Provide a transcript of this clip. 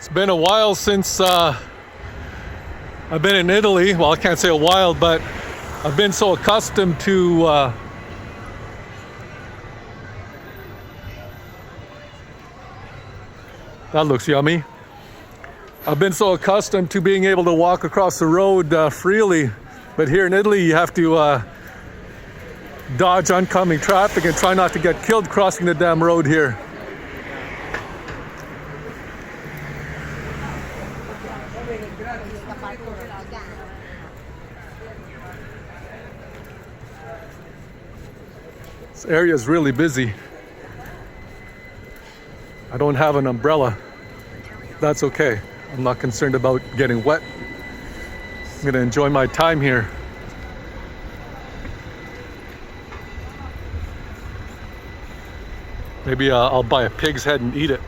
It's been a while since I've been in Italy. Well, I can't say a while, but I've been so accustomed to that looks yummy. I've been so accustomed to being able to walk across the road freely, but here in Italy you have to dodge oncoming traffic and try not to get killed crossing the damn road here. This area is really busy. I don't have an umbrella. That's okay. I'm not concerned about getting wet. I'm going to enjoy my time here. Maybe I'll buy a pig's head and eat it.